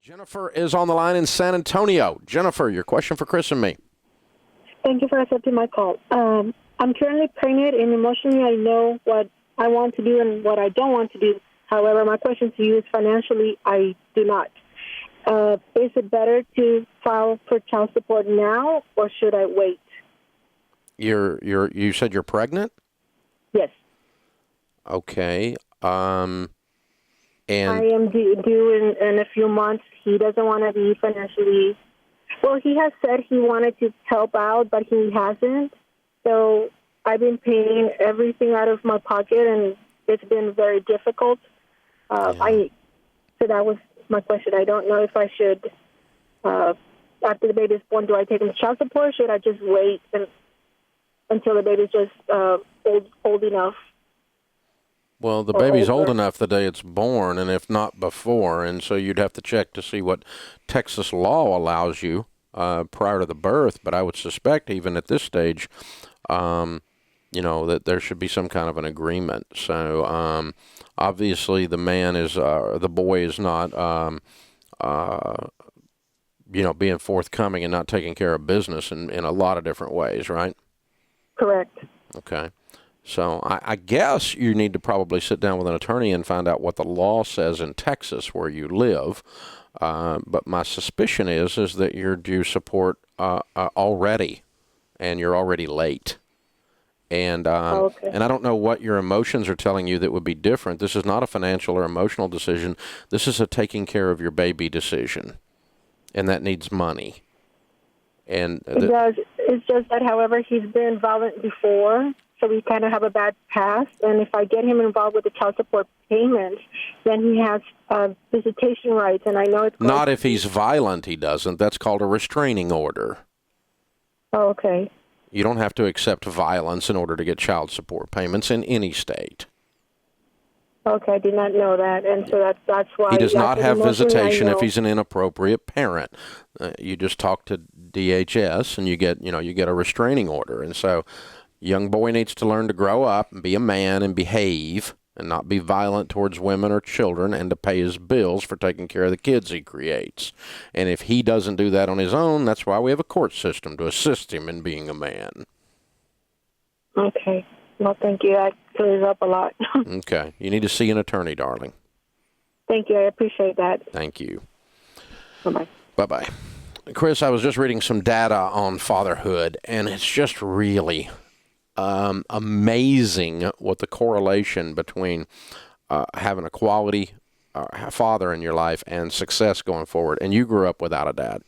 Jennifer is on the line in San Antonio. Jennifer, your question for Chris and me. Thank you for accepting my call. I'm currently pregnant, and emotionally I know what I want to do and what I don't want to do. However, my question to you is financially, I do not. Is it better to file for child support now, or should I wait? You said you're pregnant? Yes. Okay. And I am due in a few months. He doesn't want to be financially. Well, he has said he wanted to help out, but he hasn't. So I've been paying everything out of my pocket, and it's been very difficult. So that was my question. I don't know if I should, after the baby's born, do I take him to child support, or should I just wait until the baby's just old enough? Well, the baby's old enough the day it's born, and if not before, and so you'd have to check to see what Texas law allows you prior to the birth. But I would suspect even at this stage, that there should be some kind of an agreement. So obviously the man is, the boy is not, being forthcoming and not taking care of business in a lot of different ways, right? Correct. Okay. So I guess you need to probably sit down with an attorney and find out what the law says in Texas where you live. But my suspicion is that you're due support already, and you're already late. And and I don't know what your emotions are telling you that would be different. This is not a financial or emotional decision. This is a taking care of your baby decision, and that needs money. And it does. It's just that, however, he's been violent before. So we kind of have a bad past, and if I get him involved with the child support payments, then he has visitation rights, and I know it's... Not if he's violent, he doesn't. That's called a restraining order. Oh, okay. You don't have to accept violence in order to get child support payments in any state. Okay, I did not know that, and so that's why... He does not have visitation if he's an inappropriate parent. You just talk to DHS, and you get a restraining order, and so... Young boy needs to learn to grow up and be a man and behave and not be violent towards women or children, and to pay his bills for taking care of the kids he creates. And if he doesn't do that on his own, that's why we have a court system to assist him in being a man. Okay. Well, thank you. That clears up a lot. Okay. You need to see an attorney, darling. Thank you. I appreciate that. Thank you. Bye-bye. Bye-bye. Chris, I was just reading some data on fatherhood, and it's just really... amazing what the correlation between having a quality father in your life and success going forward. And you grew up without a dad.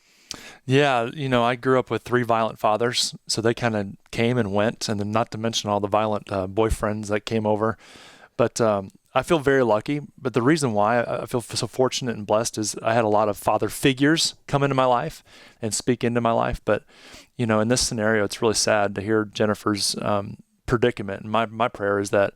Yeah, I grew up with 3 violent fathers, so they kind of came and went, and then not to mention all the violent boyfriends that came over. But I feel very lucky. But the reason why I feel so fortunate and blessed is I had a lot of father figures come into my life and speak into my life. But in this scenario, it's really sad to hear Jennifer's predicament. And my prayer is that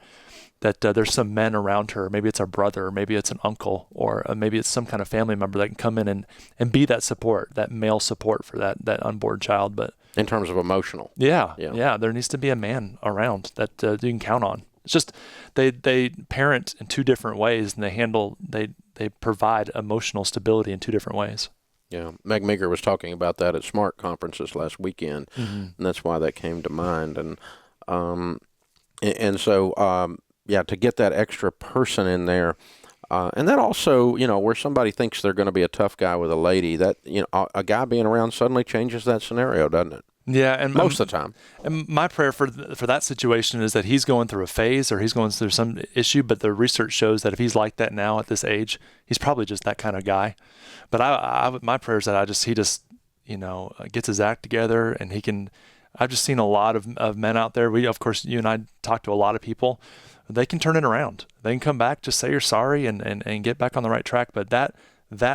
there's some men around her. Maybe it's a brother, maybe it's an uncle, or maybe it's some kind of family member that can come in and be that support, that male support for that unborn child. But in terms of emotional, yeah, there needs to be a man around that you can count on. It's just they parent in 2 different ways, and they provide emotional stability in 2 different ways. Yeah, Meg Meeker was talking about that at SMART conferences last weekend, and that's why that came to mind. And so to get that extra person in there, and that also, where somebody thinks they're going to be a tough guy with a lady, that a guy being around suddenly changes that scenario, doesn't it? Yeah, and most of the time. And my prayer for that situation is that he's going through a phase, or he's going through some issue, but the research shows that if he's like that now at this age, he's probably just that kind of guy. But my prayer is that he just gets his act together, and he can. I've just seen a lot of men out there. Of course, you and I talk to a lot of people. They can turn it around. They can come back, just say you're sorry, and get back on the right track. But that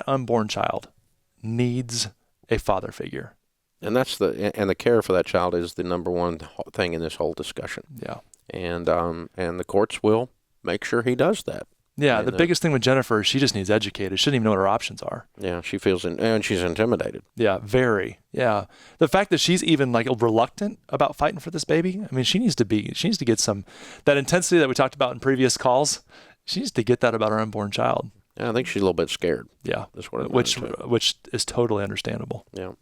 unborn child needs a father figure. And the care for that child is the number one thing in this whole discussion. Yeah. And the courts will make sure he does that. Yeah, the biggest thing with Jennifer is she just needs educated. She doesn't even know what her options are. Yeah, she feels, and she's intimidated. Yeah, very. Yeah. The fact that she's even reluctant about fighting for this baby, I mean, she needs to get that intensity that we talked about in previous calls. She needs to get that about her unborn child. I think she's a little bit scared. Yeah, That's what it which is totally understandable. Yeah.